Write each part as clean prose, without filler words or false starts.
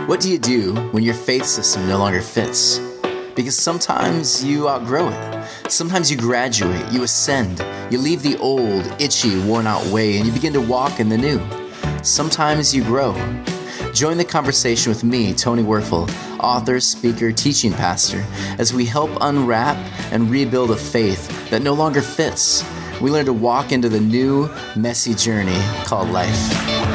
What do you do when your faith system no longer fits? Because sometimes you outgrow it. Sometimes you graduate, you ascend, you leave the old, itchy, worn-out way, and you begin to walk in the new. Sometimes you grow. Join the conversation with me, Tony Werfel, author, speaker, teaching pastor, as we help unwrap and rebuild a faith that no longer fits. We learn to walk into the new, messy journey called life.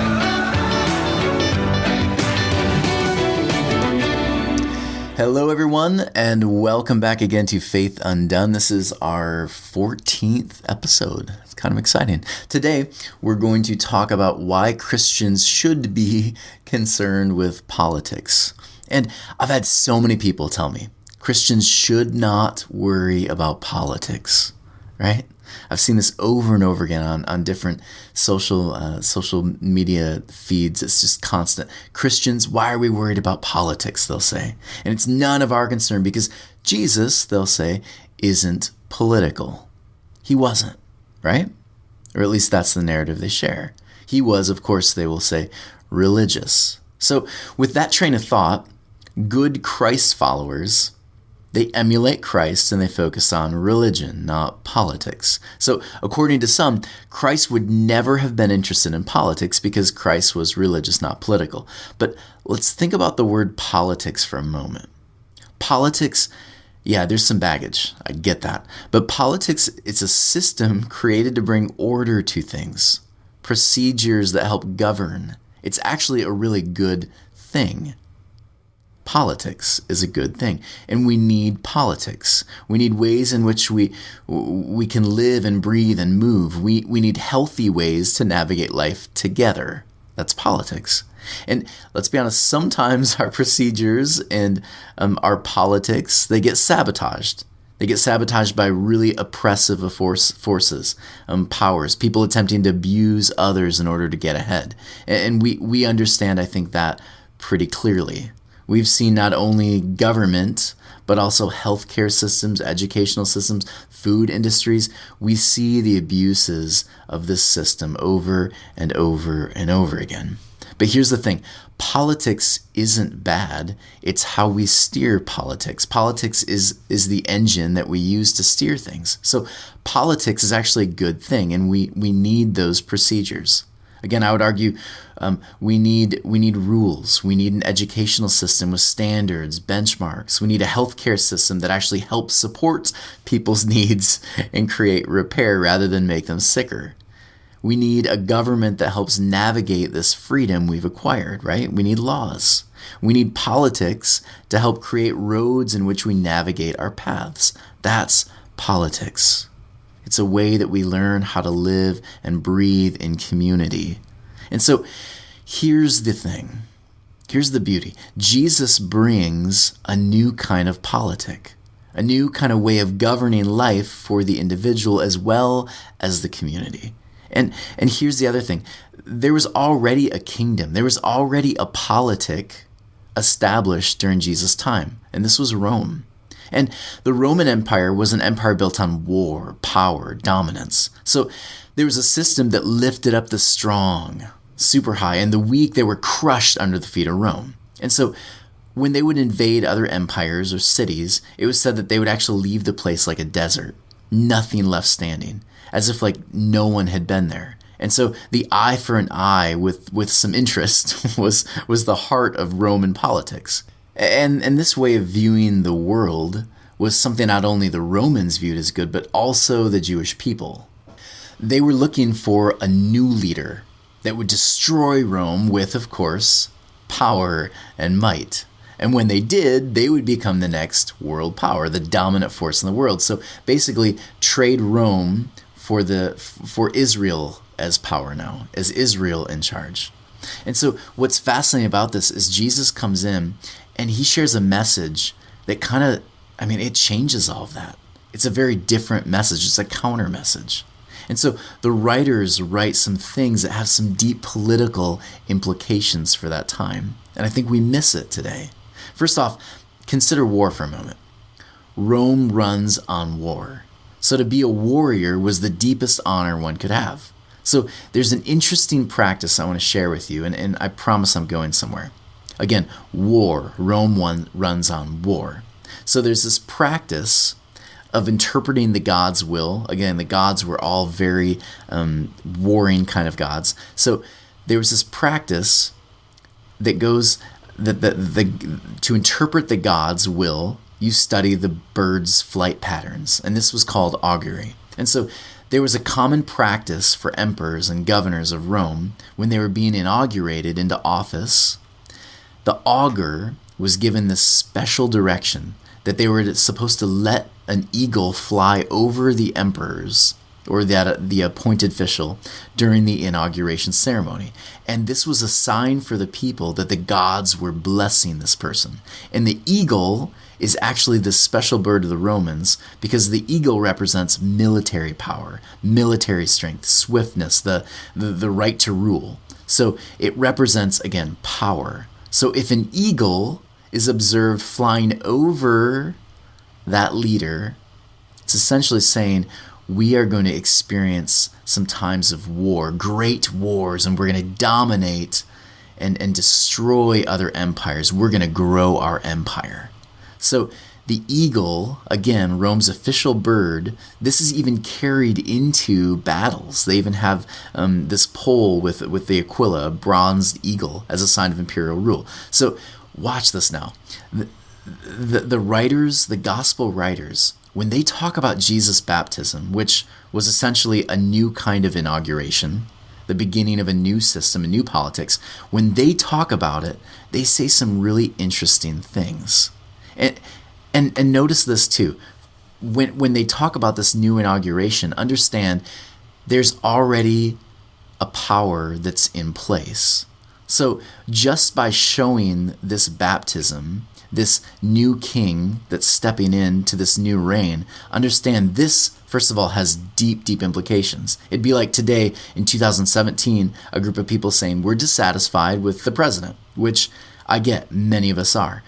Hello, everyone, and welcome back again to Faith Undone. This is our 14th episode. It's kind of exciting. Today, we're going to talk about why Christians should be concerned with politics. And I've had so many people tell me Christians should not worry about politics, right? I've seen this over and over again on different social media feeds. It's just constant. Christians, why are we worried about politics, they'll say. And it's none of our concern because Jesus, they'll say, isn't political. He wasn't, right? Or at least that's the narrative they share. He was, of course, they will say, religious. So with that train of thought, good Christ followers, they emulate Christ and they focus on religion, not politics. So according to some, Christ would never have been interested in politics because Christ was religious, not political. But let's think about the word politics for a moment. Politics, yeah, there's some baggage. I get that. But politics, it's a system created to bring order to things, procedures that help govern. It's actually a really good thing. Politics is a good thing, and we need politics. We need ways in which we can live and breathe and move. We need healthy ways to navigate life together. That's politics. And let's be honest, sometimes our procedures and our politics, they get sabotaged. They get sabotaged by really oppressive forces, powers, people attempting to abuse others in order to get ahead. And we understand, I think, that pretty clearly. We've seen not only government, but also healthcare systems, educational systems, food industries. We see the abuses of this system over and over and over again. But here's the thing. Politics isn't bad. It's how we steer politics. Politics is the engine that we use to steer things. So politics is actually a good thing, and we need those procedures. Again, I would argue we need rules. We need an educational system with standards, benchmarks. We need a healthcare system that actually helps support people's needs and create repair rather than make them sicker. We need a government that helps navigate this freedom we've acquired, right? We need laws. We need politics to help create roads in which we navigate our paths. That's politics. It's a way that we learn how to live and breathe in community. And so here's the thing. Here's the beauty. Jesus brings a new kind of politic, a new kind of way of governing life for the individual as well as the community. And here's the other thing. There was already a kingdom. There was already a politic established during Jesus' time. And this was Rome. And the Roman Empire was an empire built on war, power, dominance. So there was a system that lifted up the strong super high, and the weak, they were crushed under the feet of Rome. And so when they would invade other empires or cities, it was said that they would actually leave the place like a desert, nothing left standing, as if like no one had been there. And so the eye for an eye with some interest was the heart of Roman politics. And this way of viewing the world was something not only the Romans viewed as good, but also the Jewish people. They were looking for a new leader that would destroy Rome with, of course, power and might. And when they did, they would become the next world power, the dominant force in the world. So basically, trade Rome for Israel as power now, as Israel in charge. And so what's fascinating about this is Jesus comes in and he shares a message that it changes all of that. It's a very different message. It's a counter message. And so the writers write some things that have some deep political implications for that time. And I think we miss it today. First off, consider war for a moment. Rome runs on war. So to be a warrior was the deepest honor one could have. So there's an interesting practice I want to share with you, and I promise I'm going somewhere. Again, war. Rome runs on war. So there's this practice of interpreting the God's will. Again, the gods were all very warring kind of gods. So there was this practice that goes to interpret the God's will, you study the bird's flight patterns, and this was called augury. And so there was a common practice for emperors and governors of Rome when they were being inaugurated into office. The augur was given this special direction that they were supposed to let an eagle fly over the emperors or the appointed official during the inauguration ceremony. And this was a sign for the people that the gods were blessing this person. And the eagle is actually this special bird of the Romans because the eagle represents military power, military strength, swiftness, the right to rule. So it represents, again, power. So if an eagle is observed flying over that leader, it's essentially saying, we are going to experience some times of war, great wars, and we're going to dominate and destroy other empires. We're going to grow our empire. So the eagle, again, Rome's official bird, this is even carried into battles. They even have this pole with the Aquila, a bronzed eagle, as a sign of imperial rule. So watch this now. The writers, the gospel writers, when they talk about Jesus' baptism, which was essentially a new kind of inauguration, the beginning of a new system, a new politics, when they talk about it, they say some really interesting things. And notice this too. When they talk about this new inauguration, understand there's already a power that's in place. So just by showing this baptism, this new king that's stepping into this new reign, understand this, first of all, has deep, deep implications. It'd be like today in 2017, a group of people saying we're dissatisfied with the president, which I get, many of us are.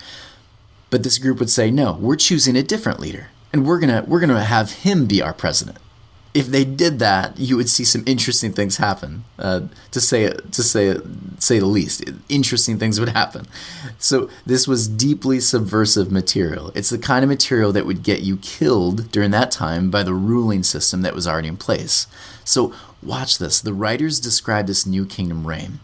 But this group would say, no, we're choosing a different leader, and we're gonna have him be our president. If they did that, you would see some interesting things happen. To say the least, interesting things would happen. So this was deeply subversive material. It's the kind of material that would get you killed during that time by the ruling system that was already in place. So watch this. The writers describe this new kingdom reign.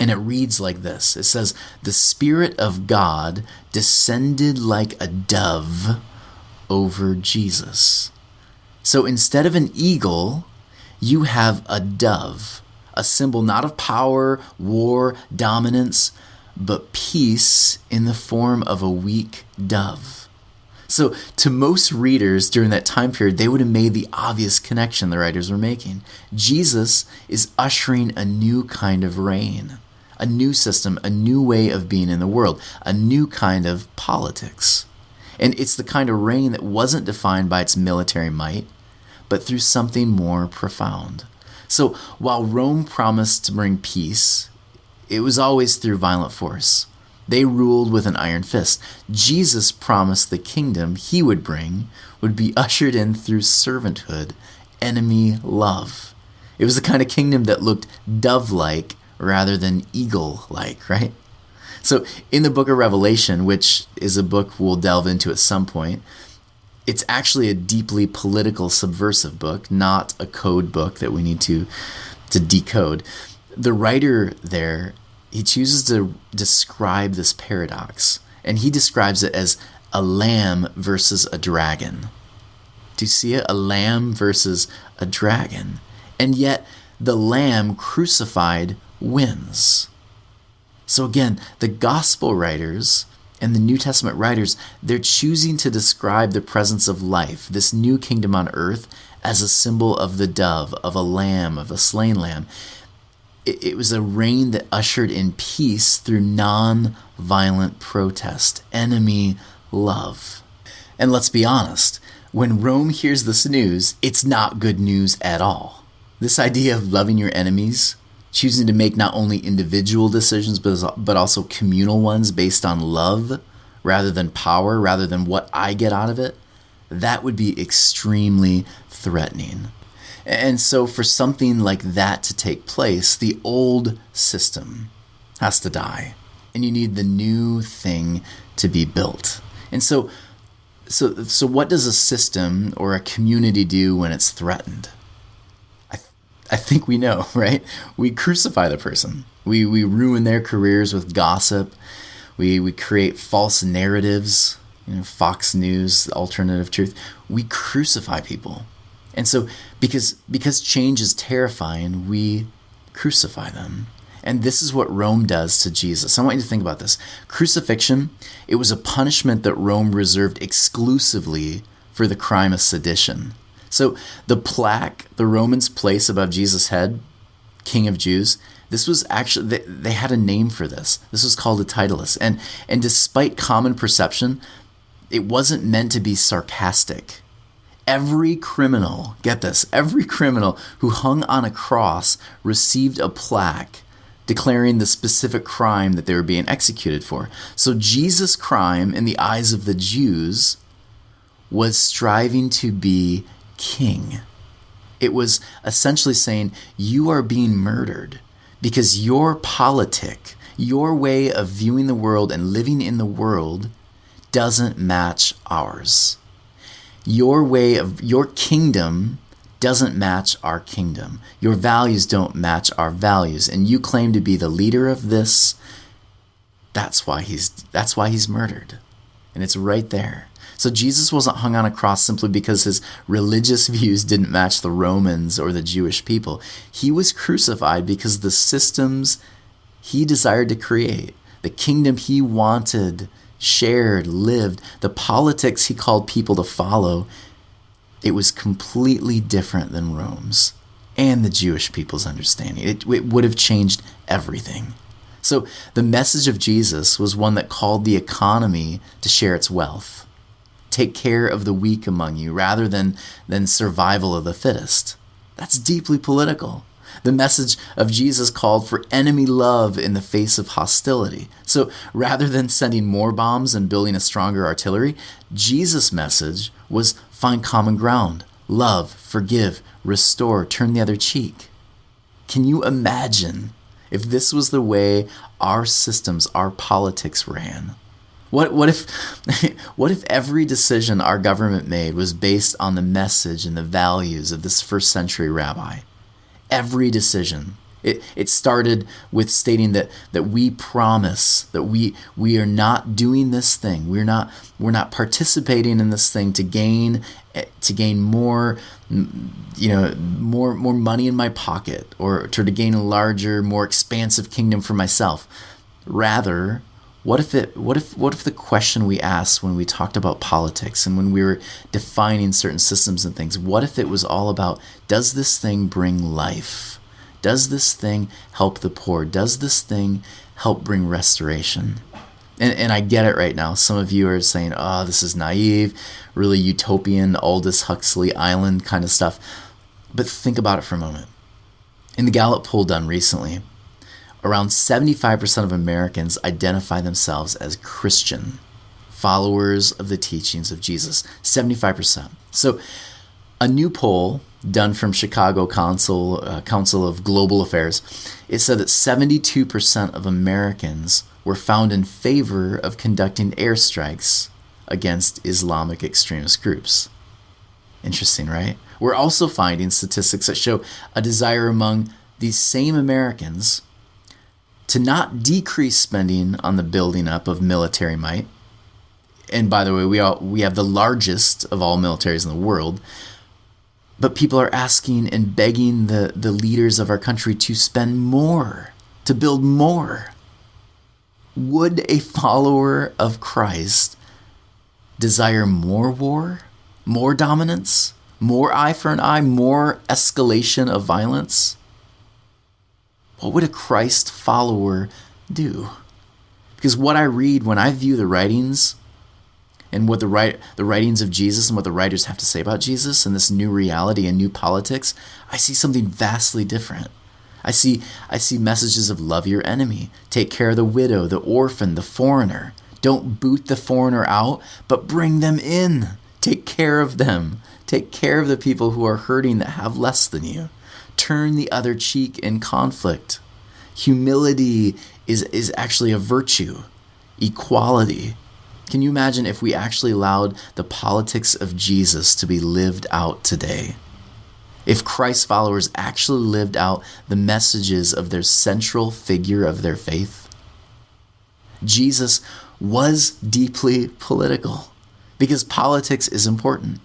And it reads like this. It says, the Spirit of God descended like a dove over Jesus. So instead of an eagle, you have a dove, a symbol not of power, war, dominance, but peace in the form of a weak dove. So to most readers during that time period, they would have made the obvious connection the writers were making. Jesus is ushering a new kind of reign, a new system, a new way of being in the world, a new kind of politics. And it's the kind of reign that wasn't defined by its military might, but through something more profound. So while Rome promised to bring peace, it was always through violent force. They ruled with an iron fist. Jesus promised the kingdom he would bring would be ushered in through servanthood, enemy love. It was the kind of kingdom that looked dove-like rather than eagle-like, right? So in the book of Revelation, which is a book we'll delve into at some point, it's actually a deeply political, subversive book, not a code book that we need to decode. The writer there, he chooses to describe this paradox, and he describes it as a lamb versus a dragon. Do you see it? A lamb versus a dragon. And yet the lamb crucified wins. So again, the gospel writers and the New Testament writers, they're choosing to describe the presence of life, this new kingdom on earth, as a symbol of the dove, of a lamb, of a slain lamb. It was a reign that ushered in peace through non-violent protest, enemy love. And let's be honest, when Rome hears this news, it's not good news at all. This idea of loving your enemies, choosing to make not only individual decisions, but also communal ones based on love rather than power, rather than what I get out of it, that would be extremely threatening. And so for something like that to take place, the old system has to die. and you need the new thing to be built. And so what does a system or a community do when it's threatened? I think we know, right? We crucify the person. We ruin their careers with gossip. We create false narratives, Fox News, alternative truth. We crucify people. And so because change is terrifying, we crucify them. And this is what Rome does to Jesus. I want you to think about this. Crucifixion, it was a punishment that Rome reserved exclusively for the crime of sedition. So the plaque the Romans place above Jesus' head, King of Jews, this was actually, they had a name for this. This was called a titulus. And despite common perception, it wasn't meant to be sarcastic. Every criminal, get this, every criminal who hung on a cross received a plaque declaring the specific crime that they were being executed for. So Jesus' crime in the eyes of the Jews was striving to be king. It was essentially saying, you are being murdered because your politic, your way of viewing the world and living in the world doesn't match ours. Your way of, your kingdom doesn't match our kingdom. Your values don't match our values. And you claim to be the leader of this. That's why he's murdered. And it's right there. So Jesus wasn't hung on a cross simply because his religious views didn't match the Romans or the Jewish people. He was crucified because the systems he desired to create, the kingdom he wanted, shared, lived, the politics he called people to follow, it was completely different than Rome's and the Jewish people's understanding. It would have changed everything. So the message of Jesus was one that called the economy to share its wealth. Take care of the weak among you rather than survival of the fittest. That's deeply political. The message of Jesus called for enemy love in the face of hostility. So rather than sending more bombs and building a stronger artillery, Jesus' message was find common ground, love, forgive, restore, turn the other cheek. Can you imagine if this was the way our systems, our politics ran? What if every decision our government made was based on the message and the values of this first century rabbi? Every decision. It started with stating that we promise that we are not doing this thing. We're not participating in this thing to gain more, more money in my pocket or to gain a larger, more expansive kingdom for myself. Rather, what if the question we asked when we talked about politics and when we were defining certain systems and things, what if it was all about, does this thing bring life? Does this thing help the poor? Does this thing help bring restoration? And I get it right now. Some of you are saying, oh, this is naive, really utopian, Aldous Huxley Island kind of stuff. But think about it for a moment. In the Gallup poll done recently, around 75% of Americans identify themselves as Christian, followers of the teachings of Jesus. 75%. So a new poll done from Chicago Council of Global Affairs, it said that 72% of Americans were found in favor of conducting airstrikes against Islamic extremist groups. Interesting, right? We're also finding statistics that show a desire among these same Americans to not decrease spending on the building up of military might. And by the way, we have the largest of all militaries in the world. But people are asking and begging the leaders of our country to spend more, to build more. Would a follower of Christ desire more war, more dominance, more eye for an eye, more escalation of violence? What would a Christ follower do? Because what I read when I view the writings and what the writings of Jesus and what the writers have to say about Jesus and this new reality and new politics, I see something vastly different. I see messages of love your enemy, take care of the widow, the orphan, the foreigner. Don't boot the foreigner out, but bring them in. Take care of them. Take care of the people who are hurting that have less than you. Turn the other cheek in conflict. Humility is actually a virtue. Equality. Can you imagine if we actually allowed the politics of Jesus to be lived out today? If Christ's followers actually lived out the messages of their central figure of their faith? Jesus was deeply political because politics is important.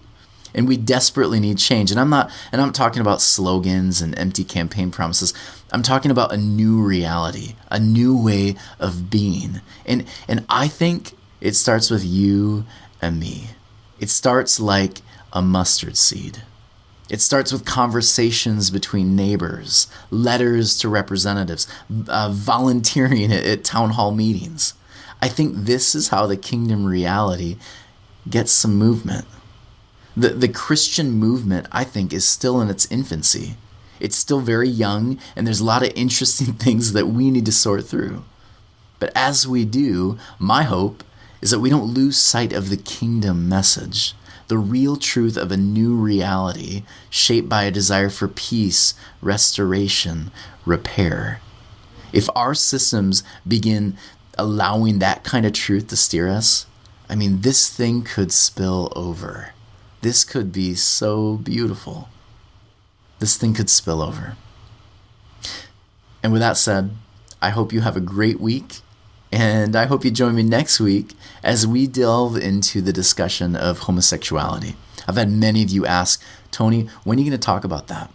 And we desperately need change. And I'm talking about slogans and empty campaign promises. I'm talking about a new reality, a new way of being. And I think it starts with you and me. It starts like a mustard seed. It starts with conversations between neighbors, letters to representatives, volunteering at town hall meetings. I think this is how the kingdom reality gets some movement. The Christian movement, I think, is still in its infancy. It's still very young, and there's a lot of interesting things that we need to sort through. But as we do, my hope is that we don't lose sight of the kingdom message, the real truth of a new reality shaped by a desire for peace, restoration, repair. If our systems begin allowing that kind of truth to steer us, this thing could spill over. This could be so beautiful. This thing could spill over. And with that said, I hope you have a great week. And I hope you join me next week as we delve into the discussion of homosexuality. I've had many of you ask, Tony, when are you going to talk about that?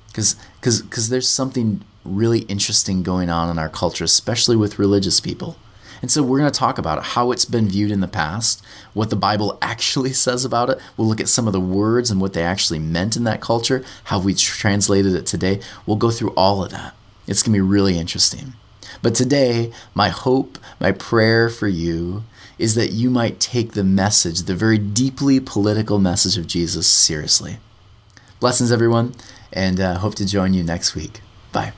Because there's something really interesting going on in our culture, especially with religious people. And so we're going to talk about it, how it's been viewed in the past, what the Bible actually says about it. We'll look at some of the words and what they actually meant in that culture, how we translated it today. We'll go through all of that. It's going to be really interesting. But today, my hope, my prayer for you is that you might take the message, the very deeply political message of Jesus, seriously. Blessings, everyone, and hope to join you next week. Bye.